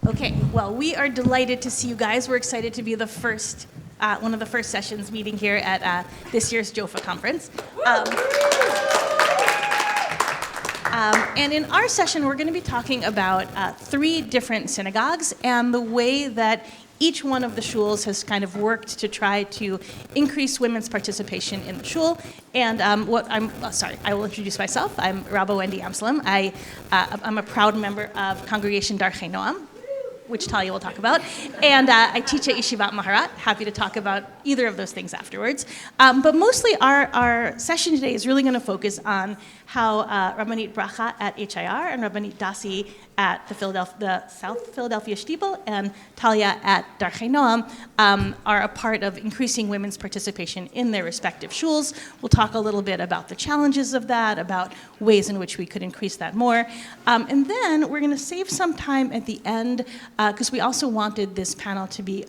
Okay, well, we are delighted to see you guys. We're excited to be the first, one of the first sessions meeting here at this year's Jaffe conference. And in our session, we're going to be talking about 3 different synagogues and the way that each one of the shuls has kind of worked to try to increase women's participation in the shul. And I will introduce myself. I'm Rabba Wendy Amsellem. I'm a proud member of Congregation Darchei Noam, which Talia will talk about. And I teach at Yeshivat Maharat. Happy to talk about either of those things afterwards. But mostly our session today is really going to focus on how Rabbanit Bracha at HIR and Rabbanit Dasi at the South Philadelphia Shtibel and Talia at Darchei Noam are a part of increasing women's participation in their respective shuls. We'll talk a little bit about the challenges of that, about ways in which we could increase that more. And then we're going to save some time at the end because we also wanted this panel to be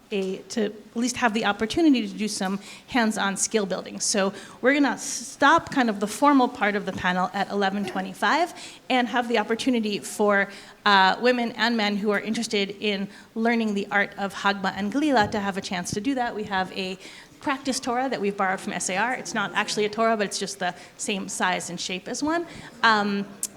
to at least have the opportunity to do some hands-on skill building. So we're going to stop kind of the formal part of the panel at 11:25 and have the opportunity for women and men who are interested in learning the art of Hagma and Glila to have a chance to do that. We have a practice Torah that we've borrowed from SAR. It's not actually a Torah, but it's just the same size and shape as one.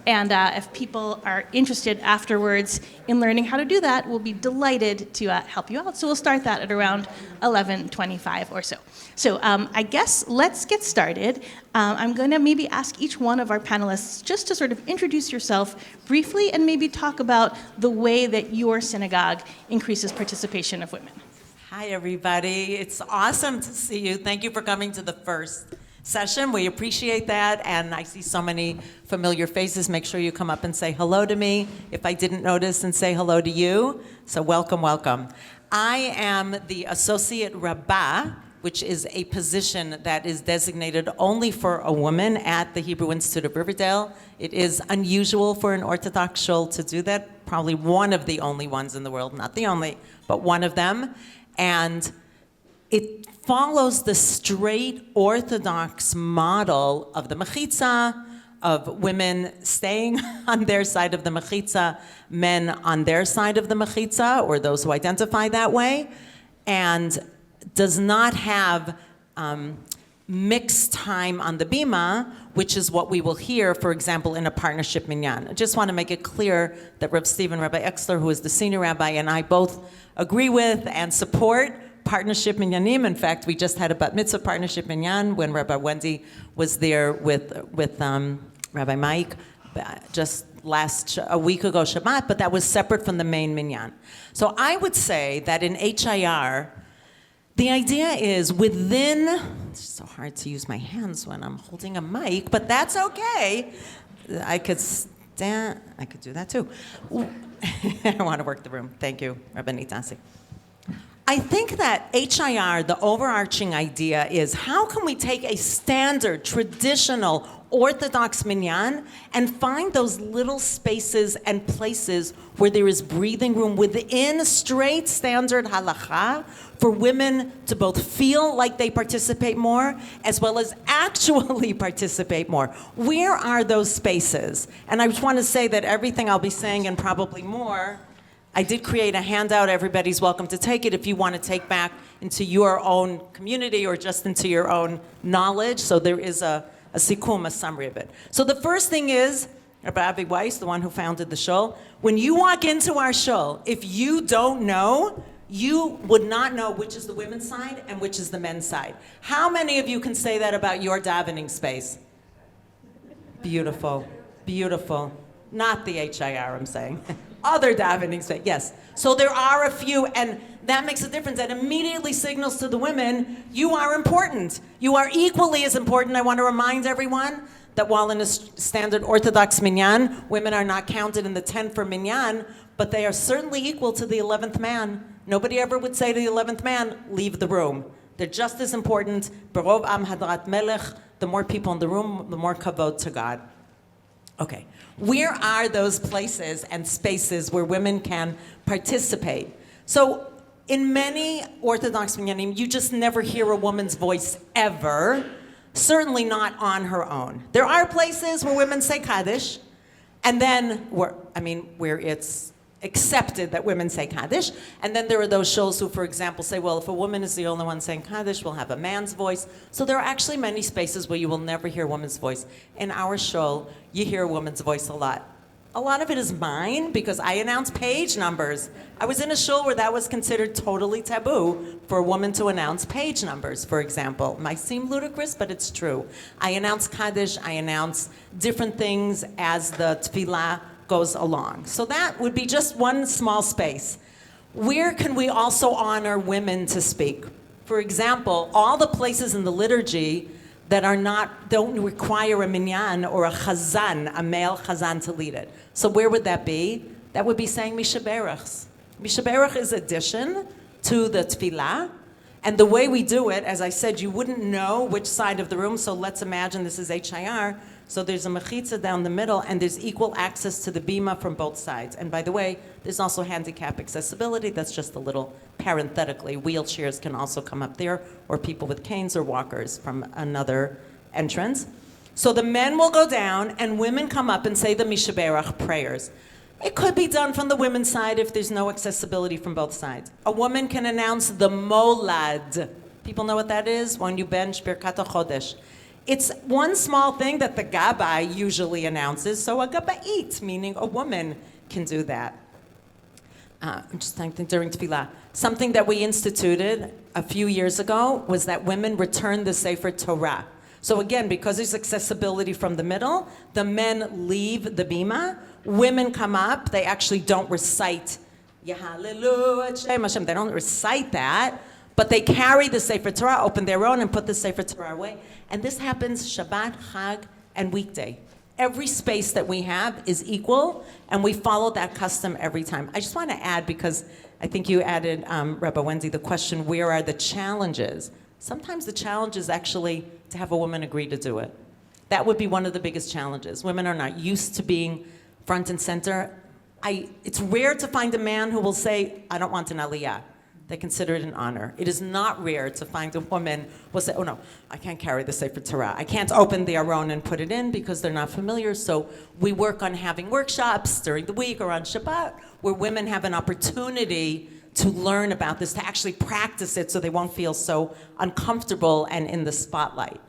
And if people are interested afterwards in learning how to do that, we'll be delighted to help you out. So we'll start that at around 11:25 or so. So I guess let's get started. I'm going to maybe ask each one of our panelists just to sort of introduce yourself briefly and maybe talk about the way that your synagogue increases participation of women. Hi, everybody. It's awesome to see you. Thank you for coming to the first session. We appreciate that, and I see so many familiar faces. Make sure you come up and say hello to me if I didn't notice, and say hello to you. So welcome, welcome. I am the Associate Rabba, which is a position that is designated only for a woman at the Hebrew Institute of Riverdale. It is unusual for an Orthodox shul to do that, probably one of the only ones in the world, not the only, but one of them. And it follows the straight Orthodox model of the mechitza, of women staying on their side of the mechitza, men on their side of the mechitza, or those who identify that way, and does not have mixed time on the bima, which is what we will hear, for example, in a partnership minyan. I just want to make it clear that Rav Stephen, Rabbi Exler, who is the senior rabbi, and I both agree with and support partnership minyanim. In fact, we just had a bat mitzvah partnership minyan when Rabbi Wendy was there with Rabbi Mike just a week ago Shabbat, but that was separate from the main minyan. So I would say that in HIR, the idea is it's so hard to use my hands when I'm holding a mic, but that's okay. I could do that too. I want to work the room. Thank you, Rabbanit Dasi. I think that HIR, the overarching idea is how can we take a standard, traditional, Orthodox minyan and find those little spaces and places where there is breathing room within straight standard halacha for women to both feel like they participate more as well as actually participate more. Where are those spaces? And I just want to say that everything I'll be saying and probably more, I did create a handout. Everybody's welcome to take it if you want to take back into your own community or just into your own knowledge. So there is a sikum, a summary of it. So the first thing is, Rabbi Avi Weiss, the one who founded the shul, when you walk into our shul, if you don't know, you would not know which is the women's side and which is the men's side. How many of you can say that about your davening space? Beautiful, beautiful. Not the HIR, I'm saying. Other davening space, yes. So there are a few, and that makes a difference. That immediately signals to the women, you are important. You are equally as important. I want to remind everyone that while in a standard Orthodox minyan, women are not counted in the 10 for minyan, but they are certainly equal to the 11th man. Nobody ever would say to the 11th man, leave the room. They're just as important. Berov am hadrat melech, the more people in the room, the more kavod to God. Okay, where are those places and spaces where women can participate? So in many Orthodox minyanim, you just never hear a woman's voice ever, certainly not on her own. There are places where women say Kaddish, and then where it's accepted that women say Kaddish. And then there are those shows who, for example, say, well, if a woman is the only one saying Kaddish, we'll have a man's voice. So there are actually many spaces where you will never hear a woman's voice. In our show, you hear a woman's voice a lot. A lot of it is mine because I announce page numbers. I was in a show where that was considered totally taboo for a woman to announce page numbers, for example. Might seem ludicrous, but it's true. I announce Kaddish, I announce different things as the tefillah goes along. So that would be just one small space. Where can we also honor women to speak? For example, all the places in the liturgy that don't require a minyan or a chazan, a male chazan to lead it. So where would that be? That would be saying Mishaberachs. Mishaberach is addition to the tefillah. And the way we do it, as I said, you wouldn't know which side of the room. So let's imagine this is HIR. So there's a mechitza down the middle, and there's equal access to the bima from both sides. And by the way, there's also handicap accessibility. That's just a little parenthetically. Wheelchairs can also come up there, or people with canes or walkers from another entrance. So the men will go down, and women come up and say the Mishaberach prayers. It could be done from the women's side if there's no accessibility from both sides. A woman can announce the molad. People know what that is? When you bench Birkat HaChodesh. It's one small thing that the gabbai usually announces, so a gabbait, meaning a woman, can do that. I'm just thinking during tefillah. Something that we instituted a few years ago was that women return the Sefer Torah. So again, because there's accessibility from the middle, the men leave the bima, women come up, they actually don't recite Yahalelu Shem Hashem, they don't recite that, but they carry the Sefer Torah, open their own, and put the Sefer Torah away. And this happens Shabbat, Chag, and weekday. Every space that we have is equal, and we follow that custom every time. I just want to add, because I think you added, Rabba Wendy, the question, where are the challenges? Sometimes the challenge is actually to have a woman agree to do it. That would be one of the biggest challenges. Women are not used to being front and center. It's rare to find a man who will say, I don't want an aliyah. They consider it an honor. It is not rare to find a woman who will say, oh no, I can't carry the Sefer Torah. I can't open the Aron and put it in because they're not familiar. So we work on having workshops during the week or on Shabbat where women have an opportunity to learn about this, to actually practice it so they won't feel so uncomfortable and in the spotlight.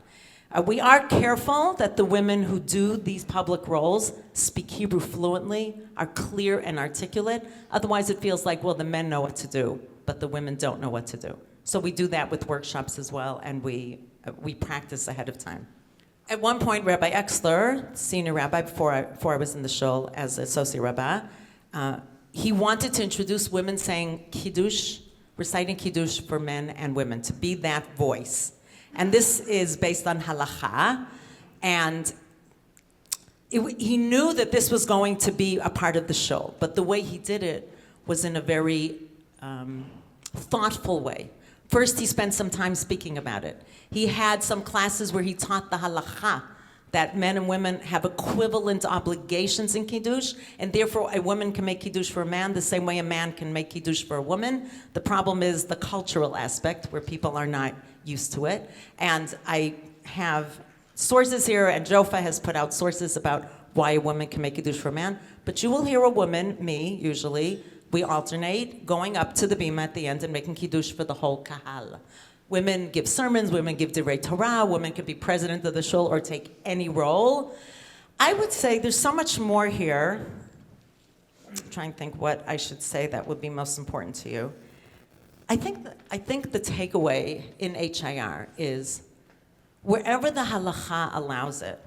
We are careful that the women who do these public roles speak Hebrew fluently, are clear and articulate. Otherwise it feels like, well, the men know what to do, but the women don't know what to do. So we do that with workshops as well, and we practice ahead of time. At one point, Rabbi Exler, senior rabbi, before I was in the shul as associate rabbi, he wanted to introduce women saying Kiddush, reciting Kiddush for men and women, to be that voice. And this is based on halacha, and he knew that this was going to be a part of the show, but the way he did it was in a very thoughtful way. First, he spent some time speaking about it. He had some classes where he taught the halacha, that men and women have equivalent obligations in Kiddush, and therefore a woman can make Kiddush for a man the same way a man can make Kiddush for a woman. The problem is the cultural aspect, where people are not used to it. And I have sources here, and Jaffe has put out sources about why a woman can make Kiddush for a man. But you will hear a woman, me usually, we alternate, going up to the bima at the end and making Kiddush for the whole kahal. Women give sermons, women give divrei Torah, women can be president of the shul or take any role. I would say there's so much more here. I'm trying to think what I should say that would be most important to you. I think the takeaway in HIR is wherever the halacha allows it,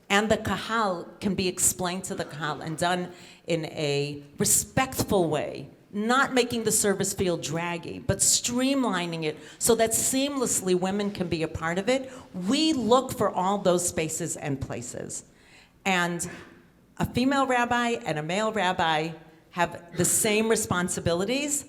and the kahal can be explained to the kahal and done in a respectful way, not making the service feel draggy, but streamlining it so that seamlessly women can be a part of it. We look for all those spaces and places. And a female rabbi and a male rabbi have the same responsibilities,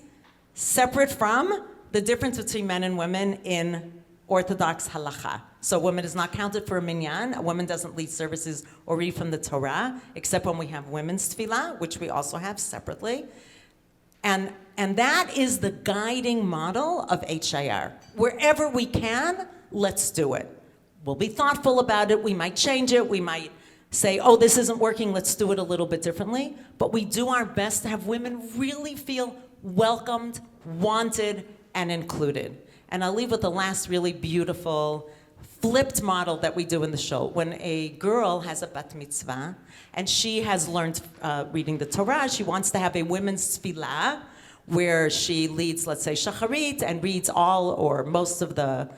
separate from the difference between men and women in Orthodox halacha. So a woman is not counted for a minyan. A woman doesn't lead services or read from the Torah, except when we have women's tefillah, which we also have separately. And that is the guiding model of HIR. Wherever we can, let's do it. We'll be thoughtful about it. We might change it. We might say, oh, this isn't working, let's do it a little bit differently. But we do our best to have women really feel welcomed, wanted, and included. And I'll leave with the last really beautiful flipped model that we do in the show. When a girl has a bat mitzvah and she has learned reading the Torah, she wants to have a women's tefillah where she leads, let's say, shacharit and reads all or most of the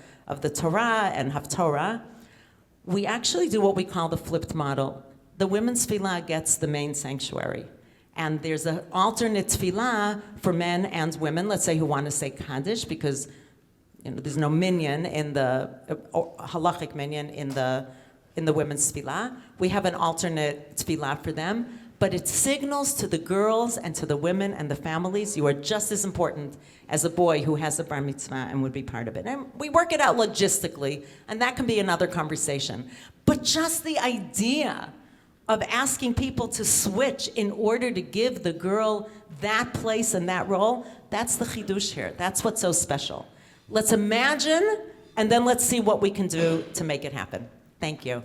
Torah and Haftorah. We actually do what we call the flipped model. The women's tefillah gets the main sanctuary. And there's an alternate tefillah for men and women, let's say, who want to say Kaddish, because there's no minyan in the halachic minyan in the women's tefillah. We have an alternate tefillah for them, but it signals to the girls and to the women and the families, you are just as important as a boy who has a bar mitzvah and would be part of it. And we work it out logistically, and that can be another conversation. But just the idea of asking people to switch in order to give the girl that place and that role, that's the chidush here. That's what's so special. Let's imagine, and then let's see what we can do to make it happen. Thank you.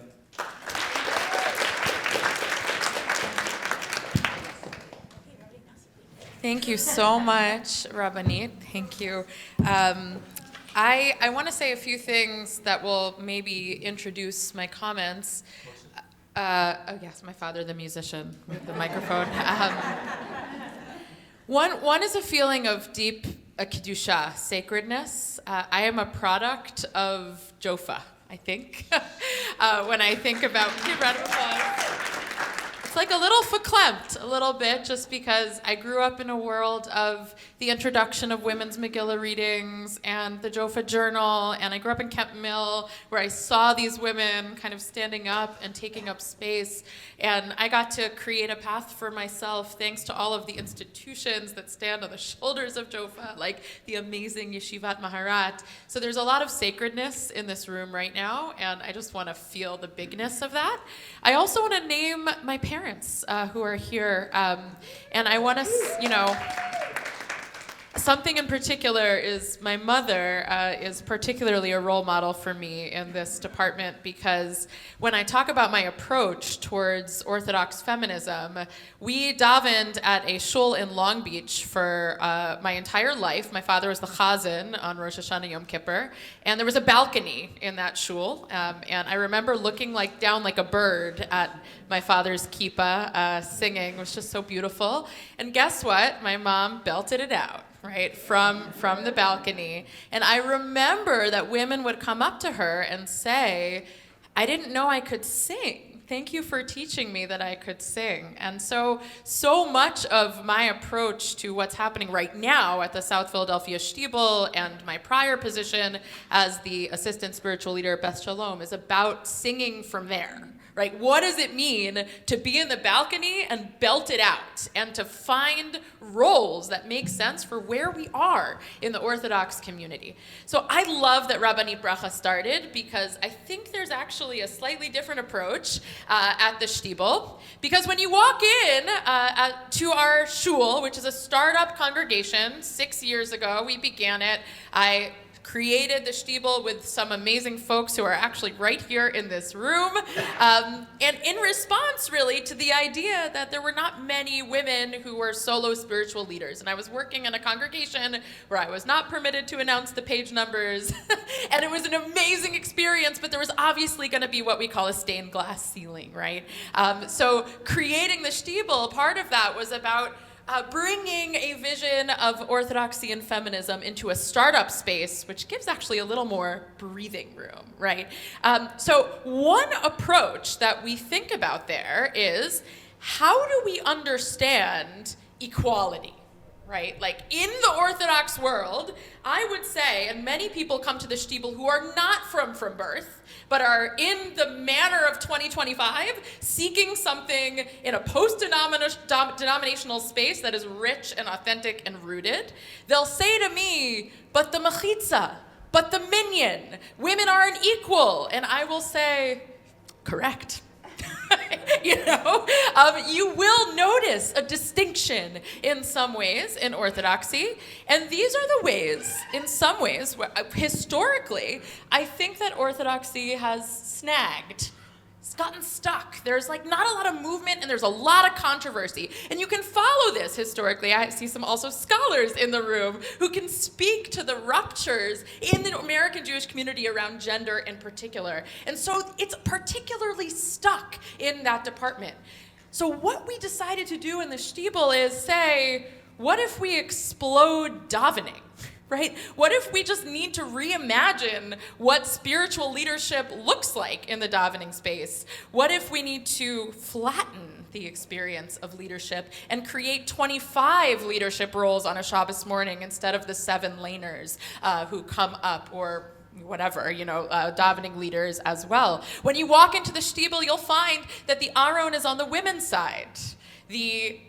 Thank you so much, Rabbanit. Thank you. I want to say a few things that will maybe introduce my comments. Oh yes, my father, the musician, with the microphone. One is a feeling of deep kedusha, sacredness. I am a product of Jaffe, I think. When I think about, round of applause. It's like a little verklempt, a little bit, just because I grew up in a world of the introduction of women's Megillah readings and the Jaffe Journal, and I grew up in Kemp Mill, where I saw these women kind of standing up and taking up space, and I got to create a path for myself thanks to all of the institutions that stand on the shoulders of Jaffe, like the amazing Yeshivat Maharat. So there's a lot of sacredness in this room right now, and I just want to feel the bigness of that. I also want to name my parents who are here, and I want to, something in particular is my mother is particularly a role model for me in this department, because when I talk about my approach towards Orthodox feminism, we davened at a shul in Long Beach for my entire life. My father was the chazan on Rosh Hashanah Yom Kippur, and there was a balcony in that shul, and I remember looking down like a bird at my father's kippah, singing. It was just so beautiful. And guess what? My mom belted it out, right, from the balcony. And I remember that women would come up to her and say, I didn't know I could sing. Thank you for teaching me that I could sing. And so much of my approach to what's happening right now at the South Philadelphia Shtibel and my prior position as the assistant spiritual leader at Beth Shalom is about singing from there. Right? What does it mean to be in the balcony and belt it out and to find roles that make sense for where we are in the Orthodox community? So I love that Rabbanit Bracha started, because I think there's actually a slightly different approach at the Shtibel. Because when you walk in to our shul, which is a startup congregation, 6 years ago, we began it. I created the Shtibel with some amazing folks who are actually right here in this room. And in response, really, to the idea that there were not many women who were solo spiritual leaders. And I was working in a congregation where I was not permitted to announce the page numbers. And it was an amazing experience, but there was obviously going to be what we call a stained glass ceiling, right? So creating the Shtibel, part of that was about bringing a vision of orthodoxy and feminism into a startup space, which gives actually a little more breathing room, right? So one approach that we think about there is, how do we understand equality? Right? Like in the Orthodox world, I would say, and many people come to the Shtibel who are not from birth, but are in the manner of 2025, seeking something in a post-denominational space that is rich and authentic and rooted. They'll say to me, but the mechitza, but the minyan, women aren't equal. And I will say, correct. You will notice a distinction in some ways in Orthodoxy, and these are the ways, in some ways, historically, I think that Orthodoxy has snagged it's gotten stuck. There's like not a lot of movement and there's a lot of controversy. And you can follow this historically. I see some also scholars in the room who can speak to the ruptures in the American Jewish community around gender in particular. And so it's particularly stuck in that department. So what we decided to do in the Shtiebel is say, what if we explode davening? Right? What if we just need to reimagine what spiritual leadership looks like in the davening space? What if we need to flatten the experience of leadership and create 25 leadership roles on a Shabbos morning instead of the 7 laners who come up, or whatever, davening leaders as well? When you walk into the Shtiebel, you'll find that the Aron is on the women's side. The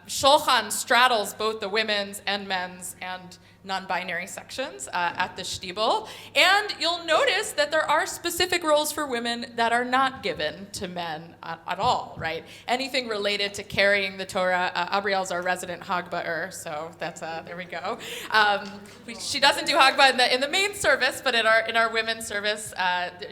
Shulchan straddles both the women's and men's and non-binary sections at the Shtiebel. And you'll notice that there are specific roles for women that are not given to men at all, right? Anything related to carrying the Torah. Abriel's our resident Hagba'er, so that's, there we go. She doesn't do Hagbah in the main service, but in our women's service,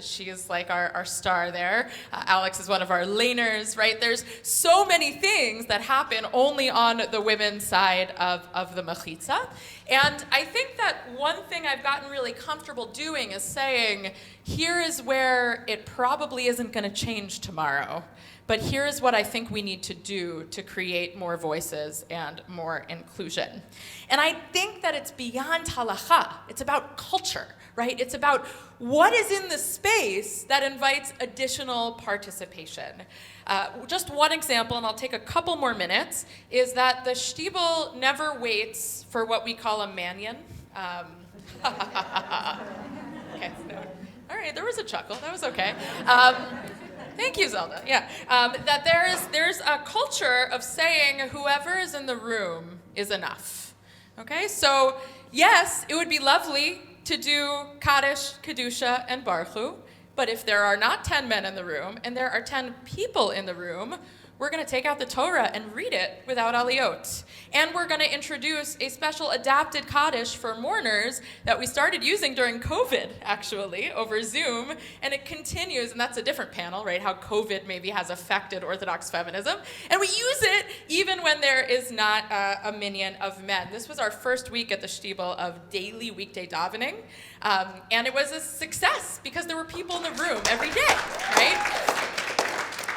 she is like our star there. Alex is one of our laners, right? There's so many things that happen only on the women's side of the Mechitza. And I think that one thing I've gotten really comfortable doing is saying, here is where it probably isn't going to change tomorrow, but here is what I think we need to do to create more voices and more inclusion. And I think that it's beyond halacha. It's about culture, right? It's about what is in the space that invites additional participation. Just one example, and I'll take a couple more minutes, is that the Shtiebel never waits for what we call a manyan. Okay, no. All right, there was a chuckle. That was okay. Thank you, Zelda. Yeah, that there's a culture of saying whoever is in the room is enough. Okay, so yes, it would be lovely to do Kaddish, Kedusha, and Baruch, but if there are not 10 men in the room and there are 10 people in the room, we're going to take out the Torah and read it without aliyot. And we're going to introduce a special adapted Kaddish for mourners that we started using during COVID, actually, over Zoom. And it continues, and that's a different panel, right? How COVID maybe has affected Orthodox feminism. And we use it even when there is not a minyan of men. This was our first week at the Shtiebel of daily weekday davening. And it was a success because there were people in the room every day, right?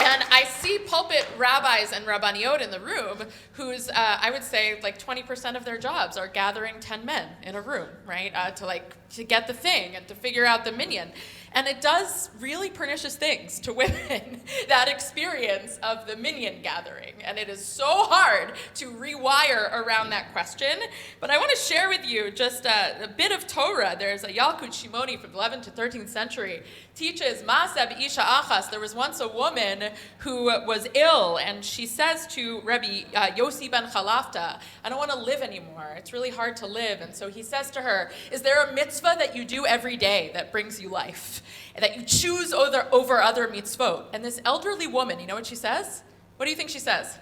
And I see pulpit rabbis and rabbaniot in the room whose, I would say, like 20% of their jobs are gathering 10 men in a room, right? To get the thing and to figure out the minyan. And it does really pernicious things to women, that experience of the minyan gathering. And it is so hard to rewire around that question. But I want to share with you just a bit of Torah. There's a Yalkut Shimoni from the 11th to 13th century, teaches Maseb Isha Achas. There was once a woman who was ill, and she says to Rabbi Yossi ben Chalafta, I don't want to live anymore. It's really hard to live. And so he says to her, is there a mitzvah that you do every day that brings you life? And that you choose over other mitzvot? And this elderly woman, you know what she says? What do you think she says?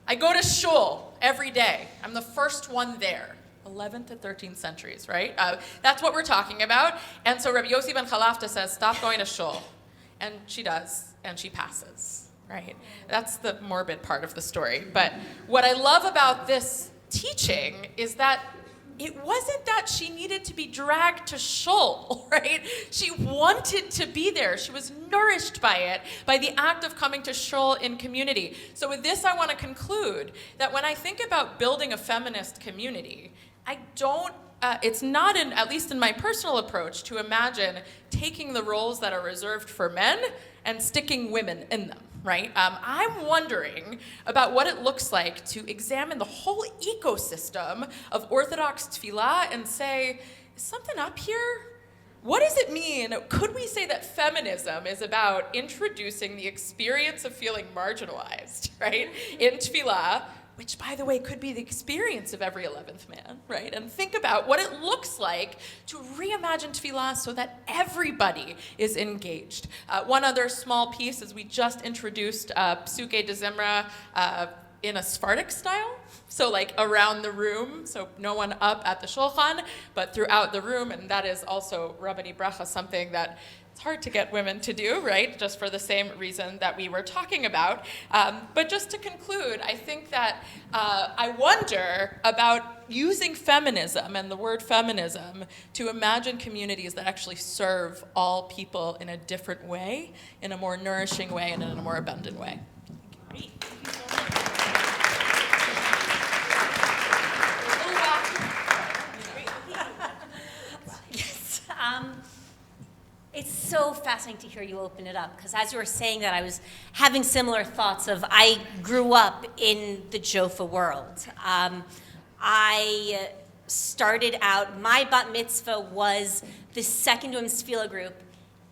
I go to shul every day. I'm the first one there. 11th to 13th centuries, right? That's what we're talking about. And so Rabbi Yossi ben Chalafta says, stop going to shul. And she does, and she passes, right? That's the morbid part of the story. But what I love about this teaching is that it wasn't that she needed to be dragged to shul, right? She wanted to be there. She was nourished by it, by the act of coming to shul in community. So with this, I want to conclude that when I think about building a feminist community, I don't, it's not, at least in my personal approach, to imagine taking the roles that are reserved for men and sticking women in them. Right? I'm wondering about what it looks like to examine the whole ecosystem of Orthodox tefillah and say, is something up here? What does it mean? Could we say that feminism is about introducing the experience of feeling marginalized, right, in tefillah, which, by the way, could be the experience of every 11th man, right? And think about what it looks like to reimagine tefillah so that everybody is engaged. One other small piece is we just introduced Psuke de Zimra in a Sephardic style, so like around the room, so no one up at the shulchan, but throughout the room, and that is also Rabbanit Bracha, something that it's hard to get women to do, right? Just for the same reason that we were talking about. But just to conclude, I think that I wonder about using feminism and the word feminism to imagine communities that actually serve all people in a different way, in a more nourishing way, and in a more abundant way. Great. Yes. It's so fascinating to hear you open it up, because as you were saying that, I was having similar thoughts of I grew up in the Jaffe world. I started out, my bat mitzvah was the second women's tefillah group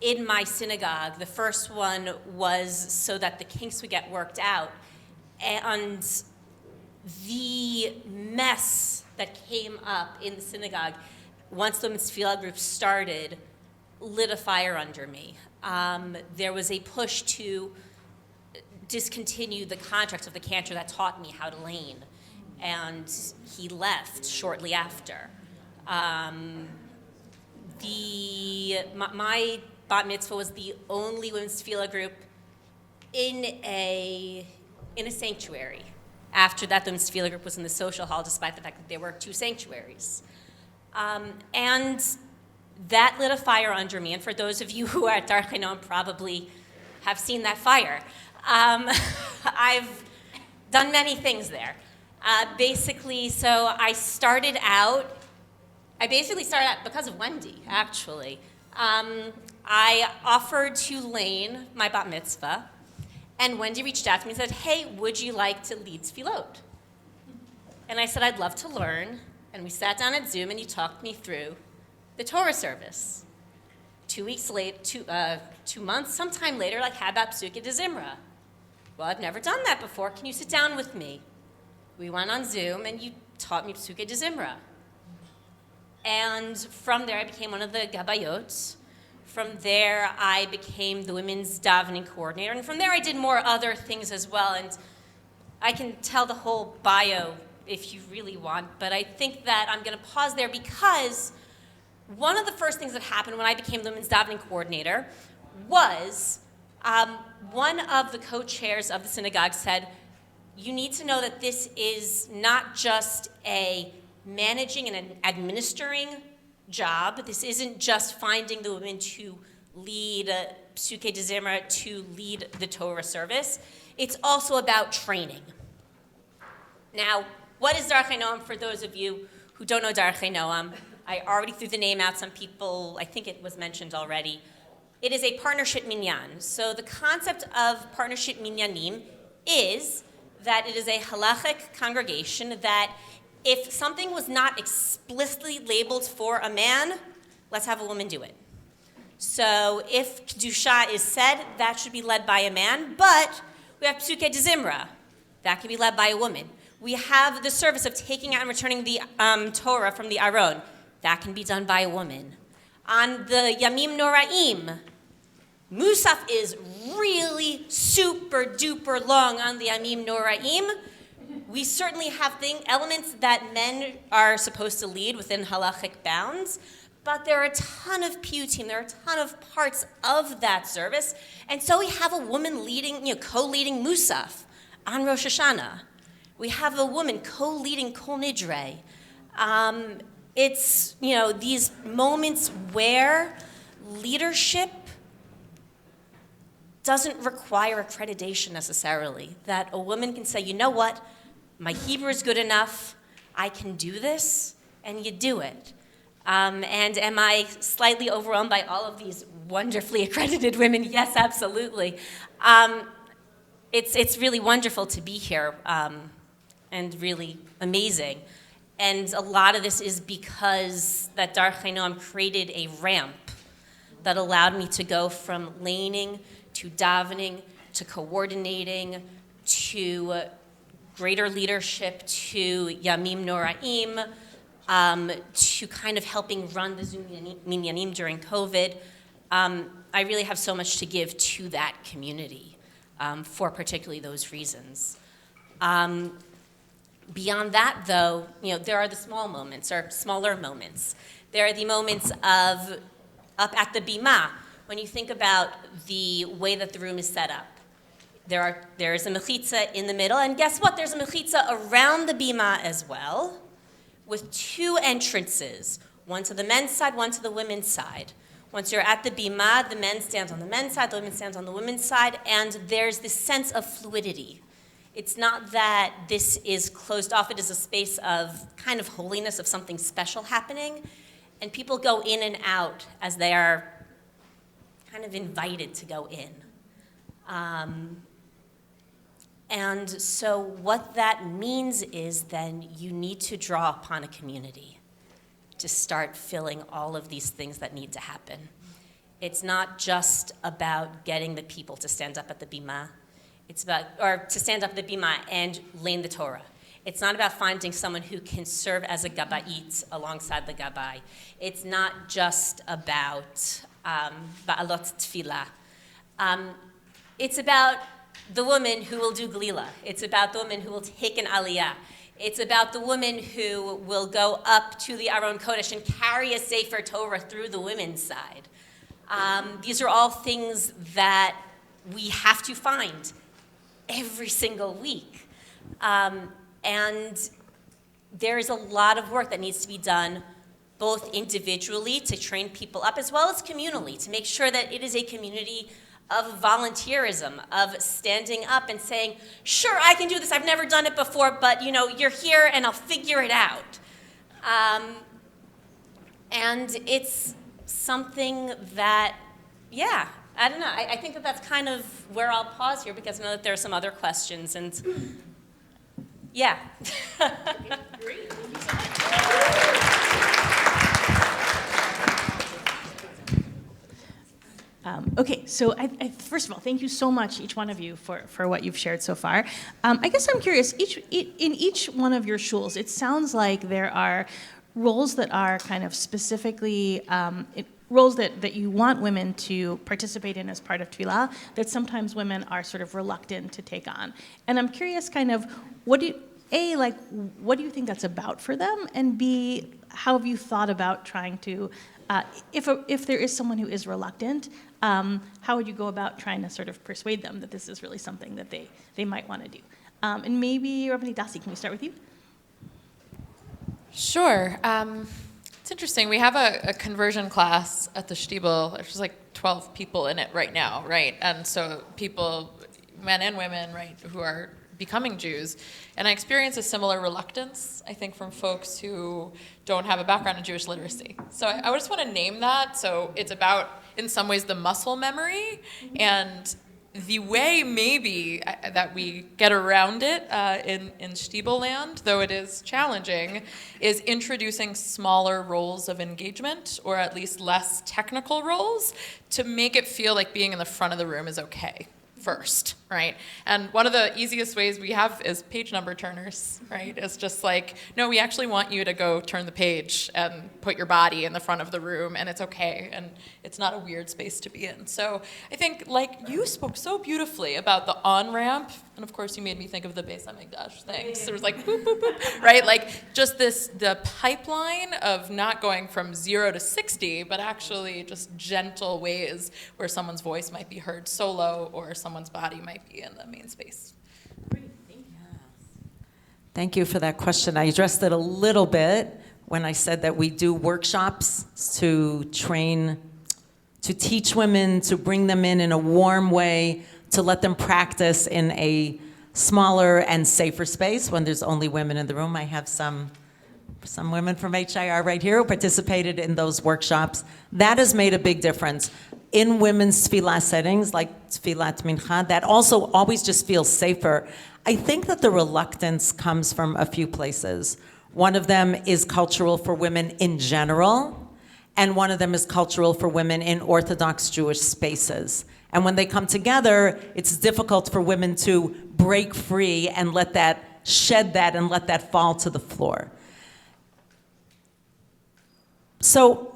in my synagogue. The first one was so that the kinks would get worked out. And the mess that came up in the synagogue, once the women's tefillah group started, lit a fire under me. There was a push to discontinue the contract of the cantor that taught me how to lane, and he left shortly after. My bat mitzvah was the only women's tefillah group in a sanctuary. After that, the women's tefillah group was in the social hall, despite the fact that there were 2 sanctuaries. And that lit a fire under me. And for those of you who are at Dar Chainom probably have seen that fire. I've done many things there. Basically, so I started out because of Wendy, actually. I offered to lane my bat mitzvah, and Wendy reached out to me and said, hey, would you like to lead tefillot? And I said, I'd love to learn. And we sat down at Zoom, and you talked me through the Torah service. 2 weeks later, 2 months, sometime later, like, how about Psukei de Zimra? Well, I've never done that before. Can you sit down with me? We went on Zoom, and you taught me Psukei de Zimra. And from there, I became one of the gabayot. From there, I became the women's davening coordinator. And from there, I did more other things as well. And I can tell the whole bio if you really want, but I think that I'm going to pause there because one of the first things that happened when I became the women's davening coordinator was one of the co-chairs of the synagogue said, you need to know that this is not just a managing and an administering job. This isn't just finding the women to lead Psukei de Zimra, to lead the Torah service. It's also about training. Now, what is Dar Chainom for those of you who don't know Dar Chainom? I already threw the name out. Some people, I think it was mentioned already. It is a partnership minyan. So the concept of partnership minyanim is that it is a halachic congregation that if something was not explicitly labeled for a man, let's have a woman do it. So if Kedusha is said, that should be led by a man, but we have Psukei de Zimra. That can be led by a woman. We have the service of taking out and returning the Torah from the Aron. That can be done by a woman. On the Yamim Noraim, Musaf is really super duper long on the Yamim Noraim. We certainly have elements that men are supposed to lead within halachic bounds, but there are a ton of piyutim, there are a ton of parts of that service, and so we have a woman leading, co-leading Musaf on Rosh Hashanah. We have a woman co-leading Kol Nidre. It's, these moments where leadership doesn't require accreditation necessarily, that a woman can say, you know what, my Hebrew is good enough, I can do this, and you do it. And am I slightly overwhelmed by all of these wonderfully accredited women? Yes, absolutely. It's really wonderful to be here, and really amazing. And a lot of this is because that Dar Chainom created a ramp that allowed me to go from laning to davening to coordinating to greater leadership to Yamim Noraim, to kind of helping run the Zoom Minyanim during COVID. I really have so much to give to that community for particularly those reasons. Beyond that, though, there are the small moments or smaller moments. There are the moments of up at the bima when you think about the way that the room is set up. There is a mechitza in the middle, and guess what? There's a mechitza around the bima as well, with two entrances, one to the men's side, one to the women's side. Once you're at the bima, the men stand on the men's side, the women stand on the women's side, and there's this sense of fluidity. It's not that this is closed off, it is a space of kind of holiness, of something special happening, and people go in and out as they are kind of invited to go in. And so what that means is then you need to draw upon a community to start filling all of these things that need to happen. It's not just about getting the people to stand up at the bima. It's about, or to stand up at the bima and learn the Torah. It's not about finding someone who can serve as a gabait alongside the gabai. It's not just about ba'alot tefillah. It's about the woman who will do glila. It's about the woman who will take an aliyah. It's about the woman who will go up to the Aron Kodesh and carry a Sefer Torah through the women's side. These are all things that we have to find every single week. And there is a lot of work that needs to be done both individually to train people up as well as communally to make sure that it is a community of volunteerism, of standing up and saying, sure, I can do this, I've never done it before, but you're here and I'll figure it out. And it's something that, I don't know, I think that that's kind of where I'll pause here because I know that there are some other questions and yeah. Great, thank you so much. Okay, so I, first of all, thank you so much, each one of you, for what you've shared so far. I guess I'm curious, in each one of your shuls, it sounds like there are roles that are kind of specifically, roles that you want women to participate in as part of tefillah, that sometimes women are sort of reluctant to take on. And I'm curious kind of, what do you think that's about for them? And B, how have you thought about trying to, if there is someone who is reluctant, how would you go about trying to sort of persuade them that this is really something that they might want to do? And maybe, Rabbanit Dasi, can we start with you? Sure. It's interesting. We have a conversion class at the Shtibel. There's like 12 people in it right now, right? And so people, men and women, right, who are becoming Jews. And I experience a similar reluctance, I think, from folks who don't have a background in Jewish literacy. So I just want to name that. So it's about, in some ways, the muscle memory and the way maybe that we get around it in Shtibel land, though it is challenging, is introducing smaller roles of engagement, or at least less technical roles, to make it feel like being in the front of the room is okay first, right? And one of the easiest ways we have is page number turners, right? It's just like, no, we actually want you to go turn the page and put your body in the front of the room, and it's okay, and it's not a weird space to be in. So I think, like, you spoke so beautifully about the on-ramp, and of course you made me think of the Beis HaMikdash thing. So it was like, boop, boop, boop, right? Like, just the pipeline of not going from 0 to 60, but actually just gentle ways where someone's voice might be heard solo, or someone's body might be in the main space. Thank you for that question. I addressed it a little bit when I said that we do workshops to train, to teach women, to bring them in a warm way, to let them practice in a smaller and safer space when there's only women in the room. I have some women from HIR right here who participated in those workshops. That has made a big difference. In women's tefillah settings, like tefillat mincha, that also always just feels safer. I think that the reluctance comes from a few places. One of them is cultural for women in general, and one of them is cultural for women in Orthodox Jewish spaces. And when they come together, it's difficult for women to break free and shed that and let that fall to the floor. So,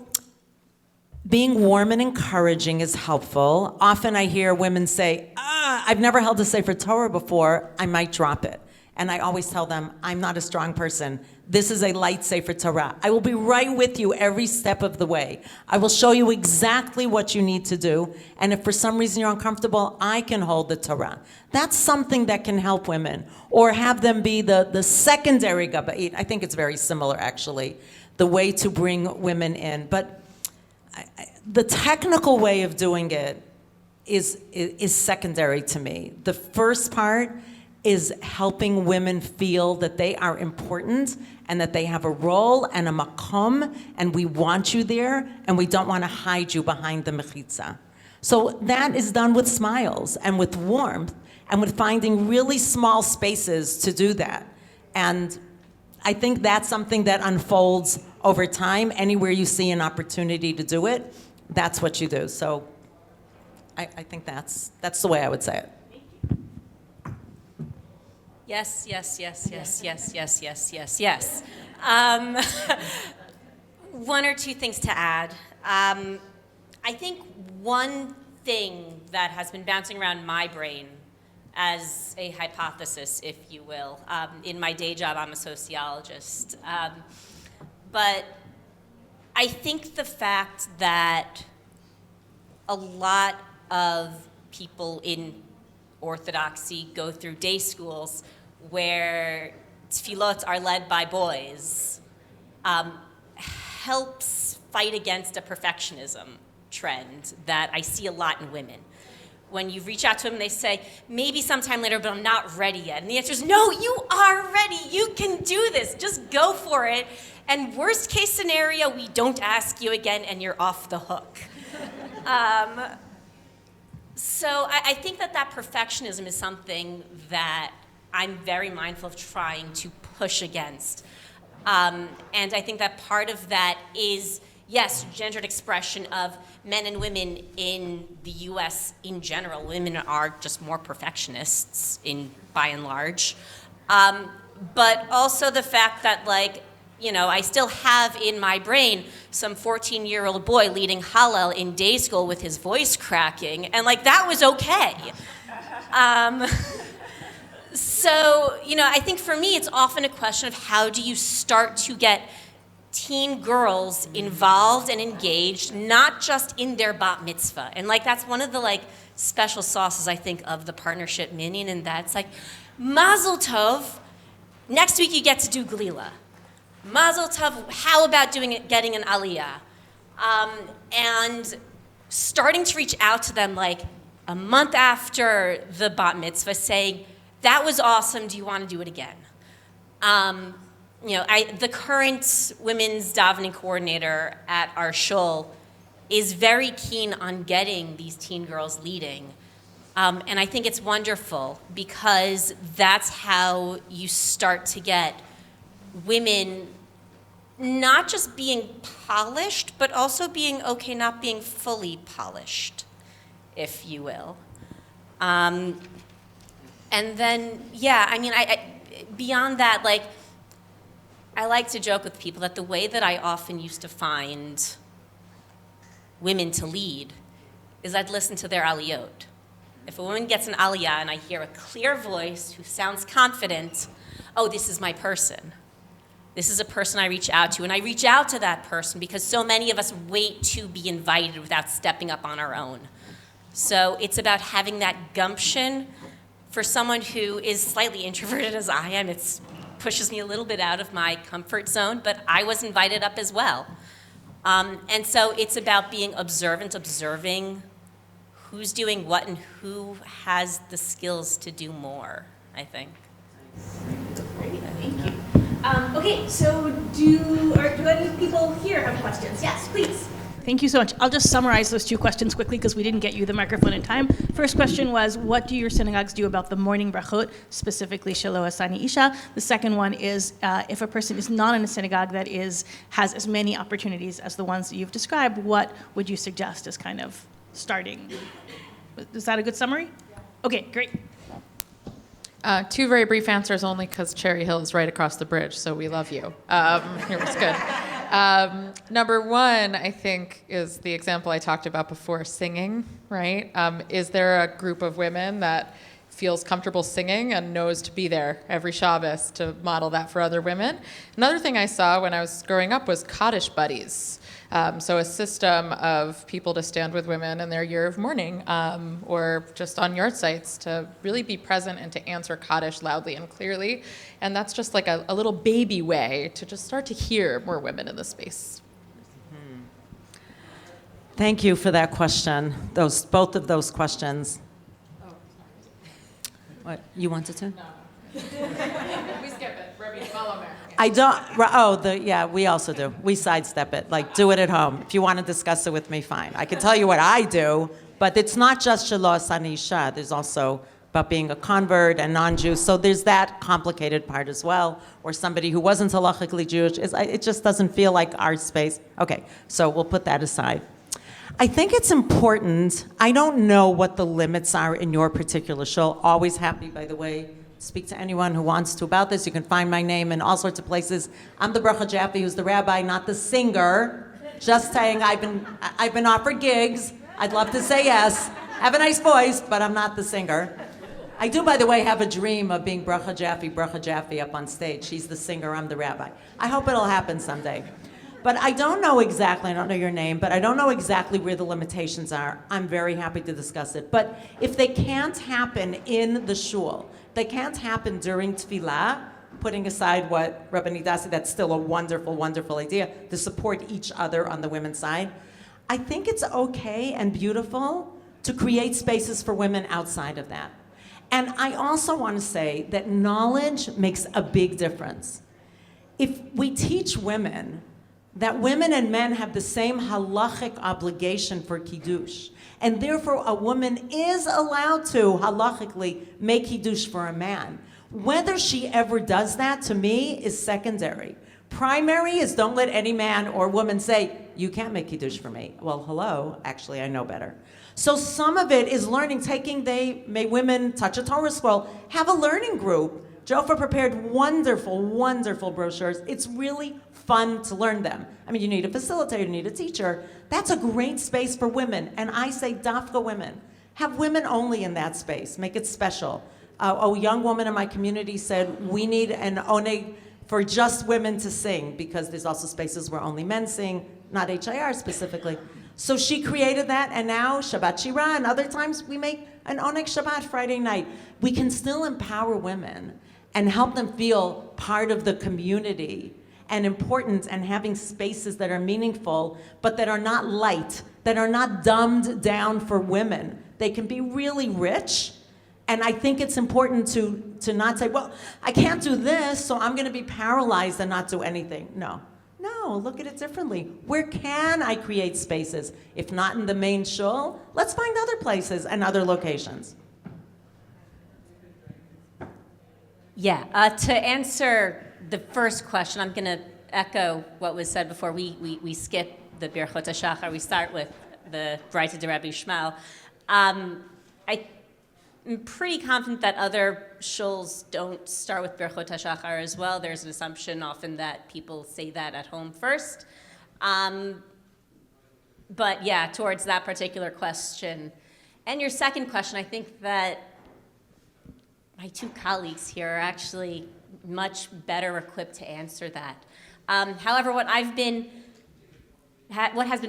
being warm and encouraging is helpful. Often I hear women say, I've never held a Sefer Torah before, I might drop it. And I always tell them, I'm not a strong person. This is a light Sefer Torah. I will be right with you every step of the way. I will show you exactly what you need to do. And if for some reason you're uncomfortable, I can hold the Torah. That's something that can help women. Or have them be the secondary Gabba'it. I think it's very similar, actually, the way to bring women in. But the technical way of doing it is secondary to me. The first part is helping women feel that they are important and that they have a role and a makom, and we want you there, and we don't want to hide you behind the mechitza. So that is done with smiles and with warmth and with finding really small spaces to do that. And I think that's something that unfolds over time. Anywhere you see an opportunity to do it, that's what you do. So I think that's the way I would say it. Yes. One or two things to add. I think one thing that has been bouncing around my brain as a hypothesis, if you will, in my day job, I'm a sociologist. But I think the fact that a lot of people in Orthodoxy go through day schools where tefillot are led by boys helps fight against a perfectionism trend that I see a lot in women. When you reach out to them, they say, maybe sometime later, but I'm not ready yet. And the answer is, no, you are ready. You can do this. Just go for it. And worst case scenario, we don't ask you again and you're off the hook. So I think that perfectionism is something that I'm very mindful of trying to push against. And I think that part of that is, yes, gendered expression of men and women in the US in general. Women are just more perfectionists by and large. But also the fact that, like, you know, I still have in my brain some 14-year-old boy leading Hallel in day school with his voice cracking, and like that was okay. So, you know, I think for me it's often a question of how do you start to get teen girls involved and engaged, not just in their bat mitzvah. And like that's one of the like special sauces I think of the partnership minyan, and that's like, Mazel Tov, next week you get to do Glila. Mazel Tov, how about getting an aliyah? And starting to reach out to them like a month after the bat mitzvah saying, that was awesome, do you want to do it again? You know, the current women's davening coordinator at our shul is very keen on getting these teen girls leading. And I think it's wonderful because that's how you start to get women not just being polished, but also being okay not being fully polished, if you will. And then, yeah, I mean, I beyond that, like, I like to joke with people that the way that I often used to find women to lead is I'd listen to their aliyot. If a woman gets an aliyah and I hear a clear voice who sounds confident, oh, this is my person. This is a person I reach out to. And I reach out to that person because so many of us wait to be invited without stepping up on our own. So it's about having that gumption. For someone who is slightly introverted as I am, it pushes me a little bit out of my comfort zone, but I was invited up as well. And so it's about being observant, observing who's doing what and who has the skills to do more, I think. Great, thank you. Okay, so do any people here have questions? Yes, please. Thank you so much. I'll just summarize those two questions quickly because we didn't get you the microphone in time. First question was, what do your synagogues do about the morning brachot, specifically Shelo Asani Isha? The second one is, if a person is not in a synagogue that has as many opportunities as the ones that you've described, what would you suggest as kind of starting? Is that a good summary? Okay, great. Two very brief answers only because Cherry Hill is right across the bridge, so we love you. It was good. Number one, I think, is the example I talked about before, singing, right? Is there a group of women that feels comfortable singing and knows to be there every Shabbos to model that for other women. Another thing I saw when I was growing up was Kaddish buddies. So a system of people to stand with women in their year of mourning, or just on yard sites to really be present and to answer Kaddish loudly and clearly. And that's just like a little baby way to just start to hear more women in the space. Thank you for that question, both of those questions. What, you wanted to? No. We skip it. Rabbi, follow me. I don't, we also do. We sidestep it, like do it at home. If you want to discuss it with me, fine. I can tell you what I do, but it's not just Shelo Asani Isha. There's also about being a convert and non-Jew. So there's that complicated part as well, or somebody who wasn't halachically Jewish. It just doesn't feel like our space. Okay, so we'll put that aside. I think it's important. I don't know what the limits are in your particular show. Always happy, by the way, speak to anyone who wants to about this. You can find my name in all sorts of places. I'm the Bracha Jaffe, who's the rabbi, not the singer. Just saying, I've been offered gigs. I'd love to say yes. Have a nice voice, but I'm not the singer. I do, by the way, have a dream of being Bracha Jaffe up on stage. She's the singer, I'm the rabbi. I hope it'll happen someday. But I don't know exactly, I don't know your name, but I don't know exactly where the limitations are. I'm very happy to discuss it. But if they can't happen in the shul, they can't happen during tefillah, putting aside what Rabbanit Dasi, that's still a wonderful, wonderful idea, to support each other on the women's side. I think it's okay and beautiful to create spaces for women outside of that. And I also want to say that knowledge makes a big difference. If we teach women that women and men have the same halachic obligation for kiddush, and therefore a woman is allowed to halachically make kiddush for a man. Whether she ever does that, to me, is secondary. Primary is don't let any man or woman say, you can't make kiddush for me. Well, hello, actually I know better. So some of it is learning, may women touch a Torah scroll, have a learning group. Jaffe prepared wonderful, wonderful brochures. It's really fun to learn them. I mean, you need a facilitator, you need a teacher. That's a great space for women. And I say, dafka women. Have women only in that space. Make it special. A young woman in my community said, we need an oneg for just women to sing, because there's also spaces where only men sing, not HIR specifically. So she created that, and now Shabbat Shira, and other times we make an oneg Shabbat Friday night. We can still empower women and help them feel part of the community and important, and having spaces that are meaningful, but that are not light, that are not dumbed down for women. They can be really rich, and I think it's important to not say, well, I can't do this, so I'm gonna be paralyzed and not do anything. No, look at it differently. Where can I create spaces? If not in the main shul, let's find other places and other locations. Yeah, to answer the first question, I'm going to echo what was said before. We skip the Birchot HaShachar. We start with the Bracha de Rabbi Shmuel. I'm pretty confident that other shuls don't start with Birchot HaShachar as well. There's an assumption often that people say that at home first. But yeah, towards that particular question. And your second question, I think that my two colleagues here are actually much better equipped to answer that. However, what has been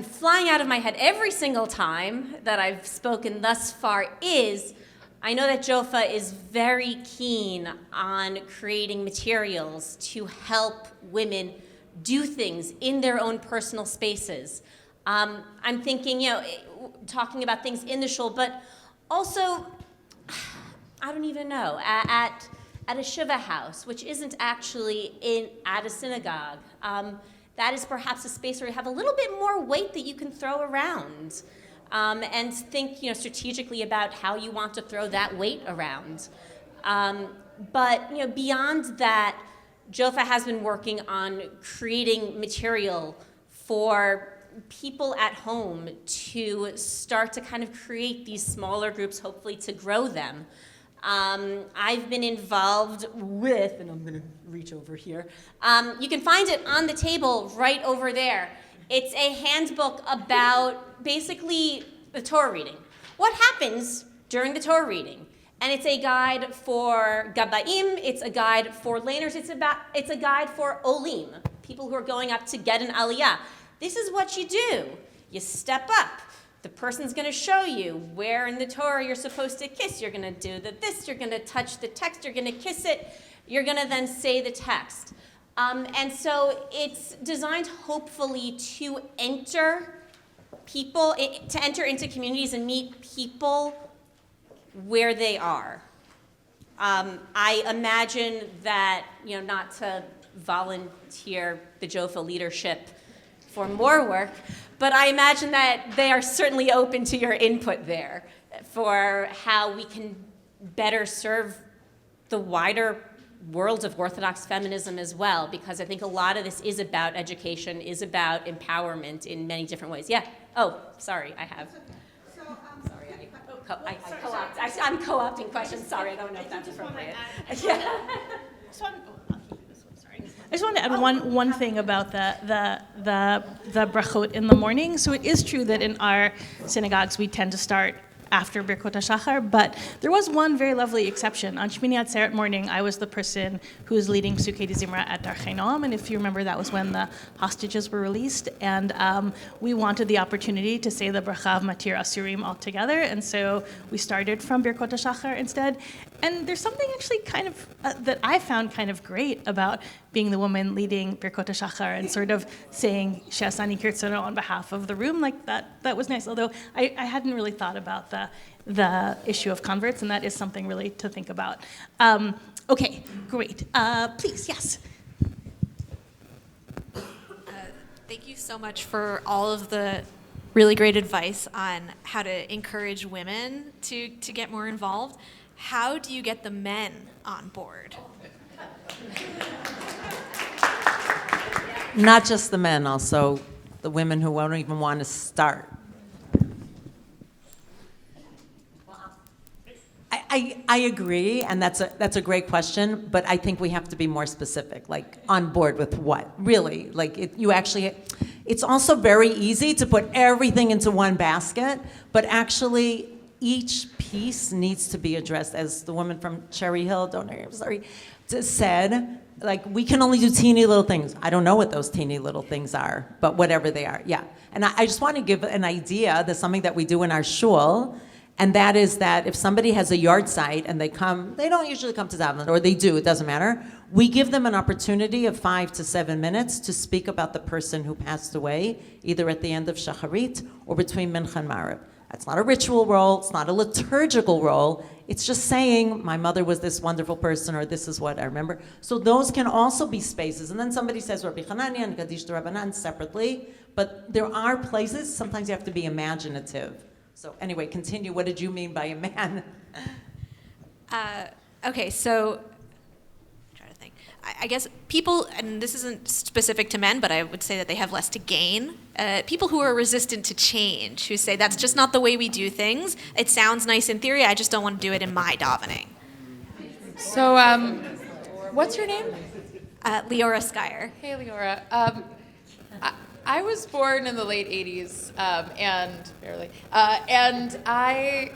flying out of my head every single time that I've spoken thus far is, I know that Jaffe is very keen on creating materials to help women do things in their own personal spaces. I'm thinking, talking about things in the shul, but also, I don't even know, at a shiva house, which isn't actually at a synagogue. That is perhaps a space where you have a little bit more weight that you can throw around, and think, strategically about how you want to throw that weight around. But beyond that, Jaffe has been working on creating material for people at home to start to kind of create these smaller groups, hopefully to grow them. I've been involved with, and I'm going to reach over here, you can find it on the table right over there. It's a handbook about basically the Torah reading. What happens during the Torah reading? And it's a guide for Gabbaim, it's a guide for laners, it's a guide for Olim, people who are going up to get an Aliyah. This is what you do. You step up. The person's going to show you where in the Torah you're supposed to kiss. You're going to do this, you're going to touch the text, you're going to kiss it, you're going to then say the text. And so it's designed hopefully to enter into communities and meet people where they are. I imagine that, not to volunteer the Jaffe leadership for more work, but I imagine that they are certainly open to your input there for how we can better serve the wider world of Orthodox feminism as well, because I think a lot of this is about education, is about empowerment in many different ways. Yeah. Oh, sorry, I have. I'm co-opting questions. Sorry, I don't know if that's appropriate. Yeah. I just want to add one thing about the brachot in the morning. So it is true that in our synagogues we tend to start after Birkot HaShachar, but there was one very lovely exception. On Shmini Atzeret morning, I was the person who was leading Psukei Zimra at Darchei Noam, and if you remember, that was when the hostages were released, and we wanted the opportunity to say the Bracha of Matir Asurim all together, and so we started from Birkot HaShachar instead. And there's something actually kind of that I found kind of great about being the woman leading Birkot HaShachar and sort of saying She'asani Kirtzono on behalf of the room, like that was nice. Although I hadn't really thought about the issue of converts, and that is something really to think about. Okay, great. Please, yes. Thank you so much for all of the really great advice on how to encourage women to get more involved. How do you get the men on board? Not just the men, also the women who won't even want to start. I agree, and that's a great question, but I think we have to be more specific, like on board with what? Really, like it's also very easy to put everything into one basket, but actually each piece needs to be addressed, as the woman from Cherry Hill, said, like, we can only do teeny little things. I don't know what those teeny little things are, but whatever they are, yeah. And I just want to give an idea. There's something that we do in our shul, and that is that if somebody has a yard site and they don't usually come to daven, or they do, it doesn't matter. We give them an opportunity of 5 to 7 minutes to speak about the person who passed away, either at the end of Shacharit or between Mincha and Marib. It's not a ritual role, it's not a liturgical role, it's just saying, my mother was this wonderful person, or this is what I remember. So those can also be spaces. And then somebody says Rabbi Hanania and Kaddish to Rabbanan separately, but there are places, sometimes you have to be imaginative. So anyway, continue. What did you mean by a man? Okay, so I'm trying to think. I guess people, and this isn't specific to men, but I would say that they have less to gain. People who are resistant to change, who say that's just not the way we do things. It sounds nice in theory, I just don't want to do it in my davening. So, what's your name? Leora Skyer. Hey, Leora. I was born in the late 80s, and I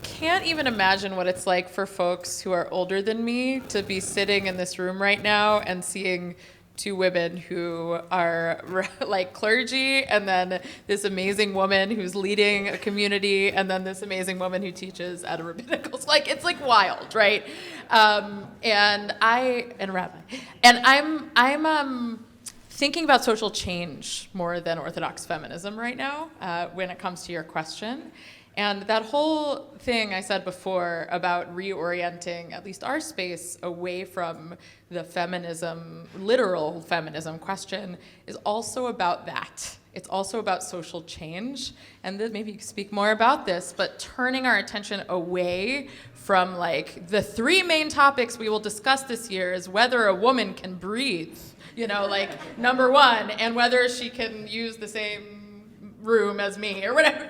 can't even imagine what it's like for folks who are older than me to be sitting in this room right now and seeing two women who are like clergy, and then this amazing woman who's leading a community, and then this amazing woman who teaches at a rabbinical. It's like wild, right? And Rabbi, and I'm thinking about social change more than Orthodox feminism right now when it comes to your question. And that whole thing I said before about reorienting at least our space away from the feminism, literal feminism question, is also about that. It's also about social change. And maybe you can speak more about this, but turning our attention away from like the 3 main topics we will discuss this year is whether a woman can breathe, number 1, and whether she can use the same room as me or whatever.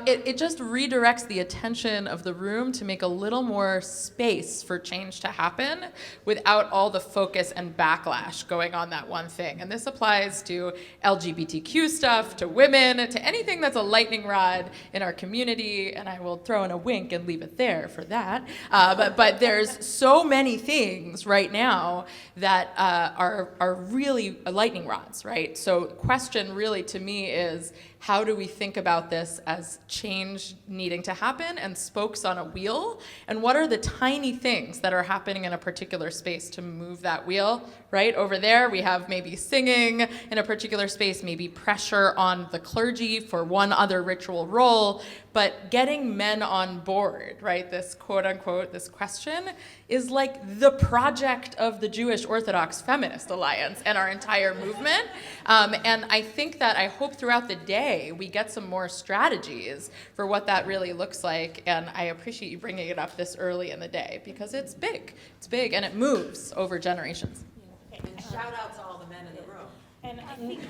It just redirects the attention of the room to make a little more space for change to happen without all the focus and backlash going on that one thing. And this applies to LGBTQ stuff, to women, to anything that's a lightning rod in our community. And I will throw in a wink and leave it there for that. But there's so many things right now that are really lightning rods, right? So question really to me is, how do we think about this as change needing to happen and spokes on a wheel? And what are the tiny things that are happening in a particular space to move that wheel, right? Over there, we have maybe singing in a particular space, maybe pressure on the clergy for one other ritual role, but getting men on board, right? This quote unquote, this question is like the project of the Jewish Orthodox Feminist Alliance and our entire movement. And I think that I hope throughout the day we get some more strategies for what that really looks like. And I appreciate you bringing it up this early in the day because it's big. It's big and it moves over generations. And shout out to all the men in the room. And I think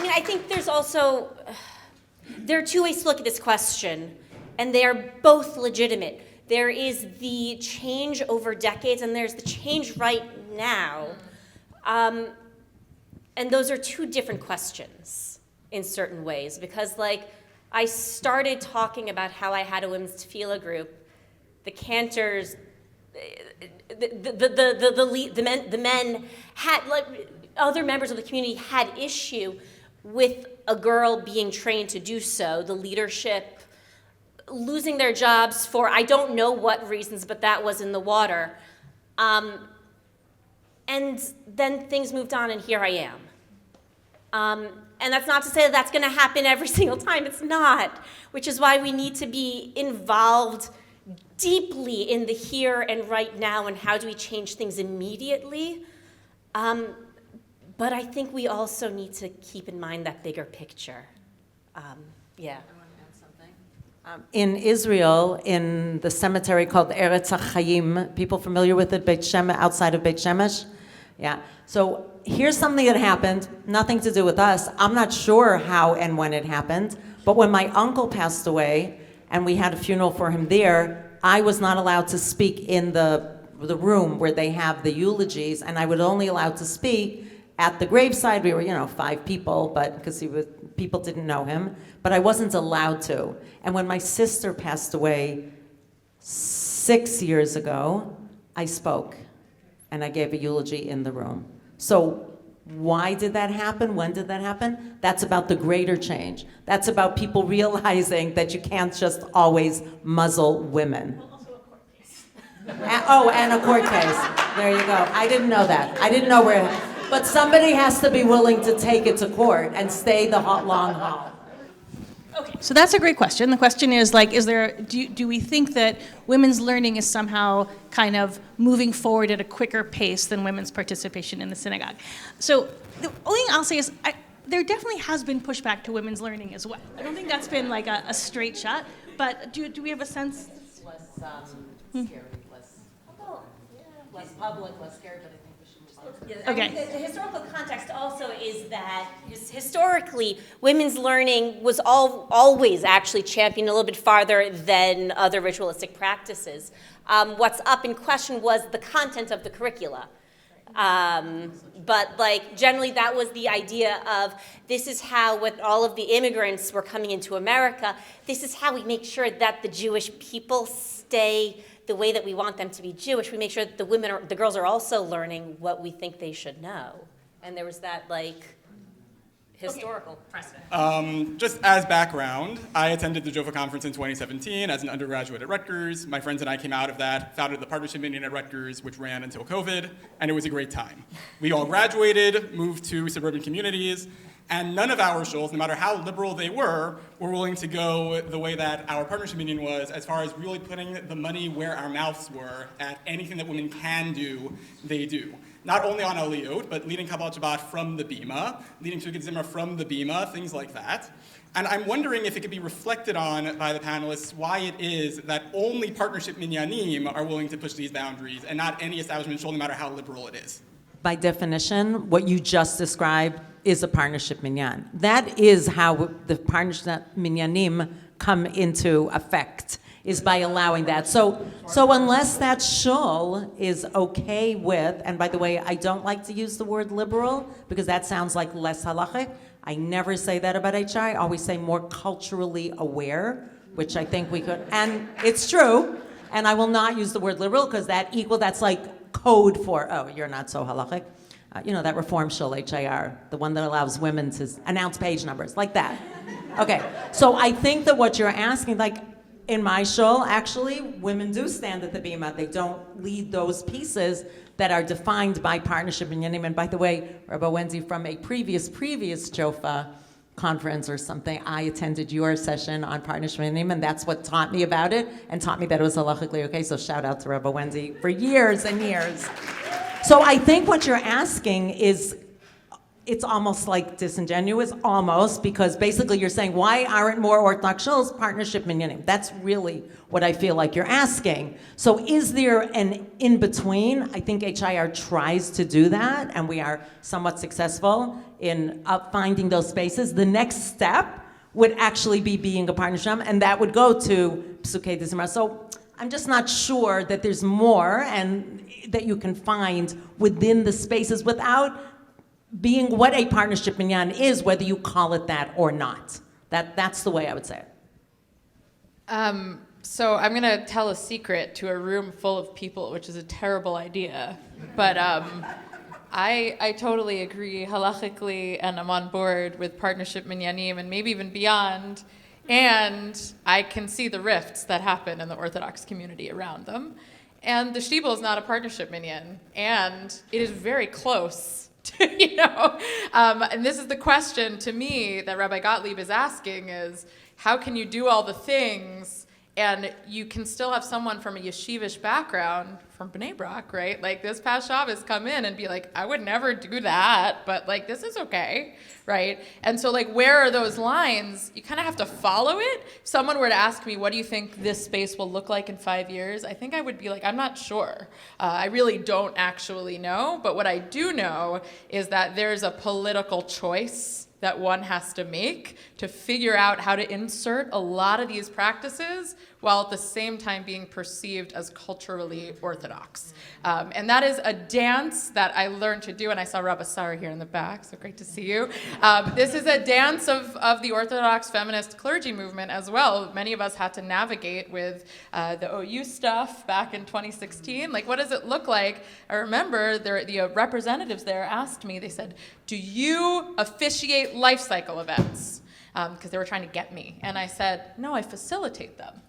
I think there's also, there are two ways to look at this question, and they are both legitimate. There is the change over decades, and there's the change right now. And those are two different questions in certain ways, because I started talking about how I had a women's tefillah group. The cantors, the men had, other members of the community had issue with a girl being trained to do so, the leadership losing their jobs for I don't know what reasons, but that was in the water. And then things moved on, and here I am. And that's not to say that that's going to happen every single time. It's not, which is why we need to be involved deeply in the here and right now, and how do we change things immediately. But I think we also need to keep in mind that bigger picture. Yeah. In Israel, in the cemetery called Eretz HaChaim, people familiar with it, Beit Shemesh, outside of Beit Shemesh? Yeah. So here's something that happened, nothing to do with us. I'm not sure how and when it happened, but when my uncle passed away and we had a funeral for him there, I was not allowed to speak in the room where they have the eulogies, and I was only allowed to speak at the graveside. We were, 5 people, but because people didn't know him, but I wasn't allowed to. And when my sister passed away 6 years ago, I spoke, and I gave a eulogy in the room. So why did that happen? When did that happen? That's about the greater change. That's about people realizing that you can't just always muzzle women. Also a court case. And a court case. There you go. I didn't know that. I didn't know where. But somebody has to be willing to take it to court and stay the long haul. Okay, so that's a great question. The question is do we think that women's learning is somehow kind of moving forward at a quicker pace than women's participation in the synagogue? So the only thing I'll say is there definitely has been pushback to women's learning as well. I don't think that's been like a straight shot, but do we have a sense? It's less scary, less public, less scary, but I think we should just... Okay. The historical context also is that historically, women's learning was always actually championed a little bit farther than other ritualistic practices. What's up in question was the content of the curricula. But generally that was the idea of this is how, when all of the immigrants were coming into America, this is how we make sure that the Jewish people stay the way that we want them to be Jewish. We make sure that the girls are also learning what we think they should know. And there was that historical precedent. Just as background, I attended the Jaffe conference in 2017 as an undergraduate at Rutgers. My friends and I came out of that, founded the partnership union at Rutgers, which ran until COVID, and it was a great time. We all graduated, moved to suburban communities, and none of our shuls, no matter how liberal they were willing to go the way that our partnership union was, as far as really putting the money where our mouths were at anything that women can do, they do. Not only on Aliyot, but leading Kabbalat Shabbat from the Bima, leading Shukit Zimra from the Bima, things like that. And I'm wondering if it could be reflected on by the panelists why it is that only partnership minyanim are willing to push these boundaries and not any establishment shul, no matter how liberal it is. by definition, what you just described is a partnership minyan. That is how the partnership minyanim come into effect, is by allowing that. So unless that shul is okay with, and by the way, I don't like to use the word liberal because that sounds like less halachic. I never say that about HI. I always say more culturally aware, which I think we could, and it's true. And I will not use the word liberal because that's like code for, oh, you're not so halachic. That reform shul, HIR, the one that allows women to announce page numbers, like that. Okay, so I think that what you're asking, like in my shul, actually, women do stand at the bima. They don't lead those pieces that are defined by partnership minyanim. And by the way, Rabba Wendy, from a previous Jofa conference or something, I attended your session on partnership minyanim, and that's what taught me about it, and taught me that it was halachically okay. So shout out to Rabba Wendy for years and years. So I think what you're asking is, it's almost like disingenuous, almost, because basically you're saying, why aren't more Orthodox shuls partnership minyanim? That's really what I feel like you're asking. So is there an in-between? I think HIR tries to do that, and we are somewhat successful in finding those spaces. The next step would actually be being a partnership, and that would go to Psukei Dizimra. So I'm just not sure that there's more and that you can find within the spaces without being what a partnership minyan is, whether you call it that or not. That's the way I would say it. So I'm going to tell a secret to a room full of people, which is a terrible idea. But I totally agree halachically, and I'm on board with partnership minyanim and maybe even beyond. And I can see the rifts that happen in the Orthodox community around them. And the shtibel is not a partnership minyan, and it is very close to, and this is the question to me that Rabbi Gottlieb is asking is, how can you do all the things and you can still have someone from a yeshivish background from Bnei Brak, right? Like this past Shabbos come in and be like, I would never do that, but like this is okay, right? And so like where are those lines? You kind of have to follow it. If someone were to ask me, what do you think this space will look like in 5 years? I think I would be like, I'm not sure. I really don't actually know, but what I do know is that there's a political choice that one has to make to figure out how to insert a lot of these practices while at the same time being perceived as culturally orthodox. And that is a dance that I learned to do, and I saw Rabba Sarah here in the back, so great to see you. This is a dance of the Orthodox feminist clergy movement as well. Many of us had to navigate with the OU stuff back in 2016. Like, what does it look like? I remember the representatives there asked me, they said, do you officiate life cycle events? Because they were trying to get me. And I said, no, I facilitate them.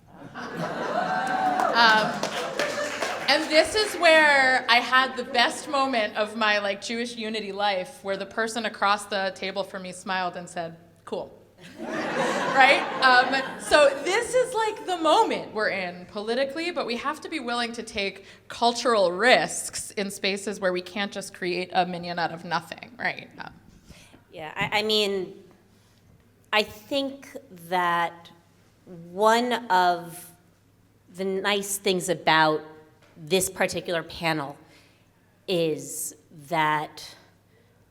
And this is where I had the best moment of my like Jewish unity life, where the person across the table from me smiled and said, cool. Right? So this is like the moment we're in politically, but we have to be willing to take cultural risks in spaces where we can't just create a minyan out of nothing, right? Yeah, I mean, I think that one of the nice things about this particular panel is that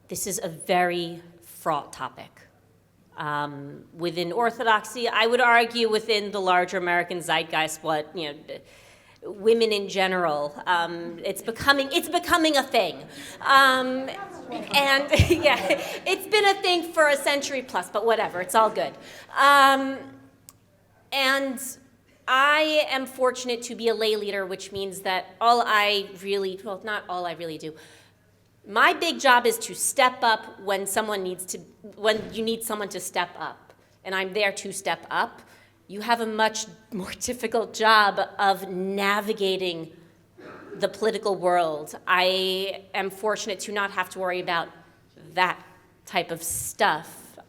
this is a very fraught topic. Within Orthodoxy, I would argue within the larger American zeitgeist, women in general, it's becoming a thing. And yeah, it's been a thing for a century plus, but whatever, it's all good. And I am fortunate to be a lay leader, which means that not all I really do. My big job is to step up when you need someone to step up, and I'm there to step up. You have a much more difficult job of navigating the political world. I am fortunate to not have to worry about that type of stuff.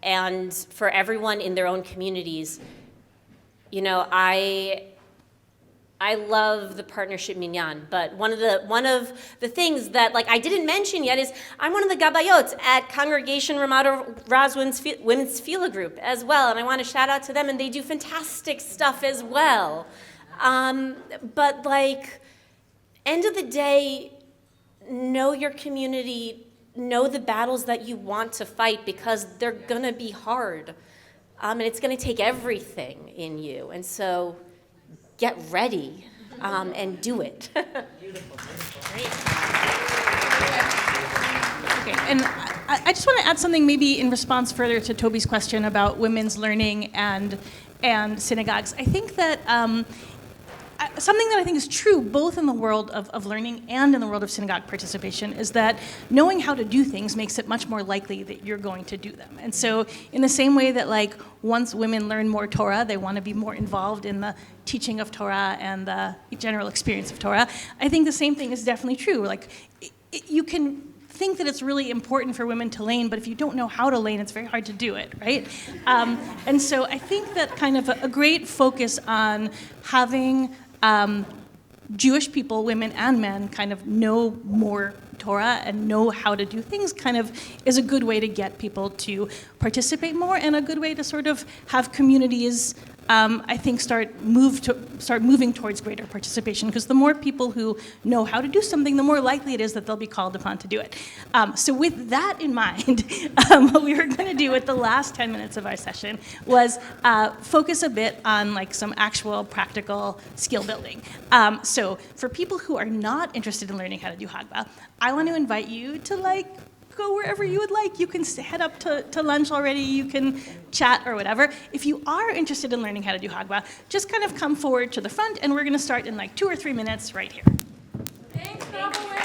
And for everyone in their own communities, I love the partnership minyan, but one of the things that I didn't mention yet is I'm one of the gabayot at Congregation Ramada Roswin's Women's Tefillah group as well, and I want to shout out to them, and they do fantastic stuff as well. But end of the day, know your community, know the battles that you want to fight, because they're gonna be hard. And it's gonna take everything in you. And so get ready and do it. Beautiful. Okay, and I just want to add something maybe in response further to Toby's question about women's learning and synagogues. I think that something that I think is true both in the world of learning and in the world of synagogue participation is that knowing how to do things makes it much more likely that you're going to do them. And so in the same way that like once women learn more Torah, they want to be more involved in the teaching of Torah and the general experience of Torah, I think the same thing is definitely true. Like you can think that it's really important for women to lane, but if you don't know how to lane, it's very hard to do it, right? And so I think that kind of a great focus on having Jewish people, women and men, kind of know more Torah and know how to do things kind of is a good way to get people to participate more, and a good way to sort of have communities I think start moving towards greater participation, because the more people who know how to do something, the more likely it is that they'll be called upon to do it. So with that in mind, what we were going to do with the last 10 minutes of our session was focus a bit on like some actual practical skill building. So for people who are not interested in learning how to do Hagba, I want to invite you to like go wherever you would like. You can head up to lunch already, you can chat or whatever. If you are interested in learning how to do Hagba, just kind of come forward to the front, and we're going to start in like 2 or 3 minutes right here. Thanks, Rabba.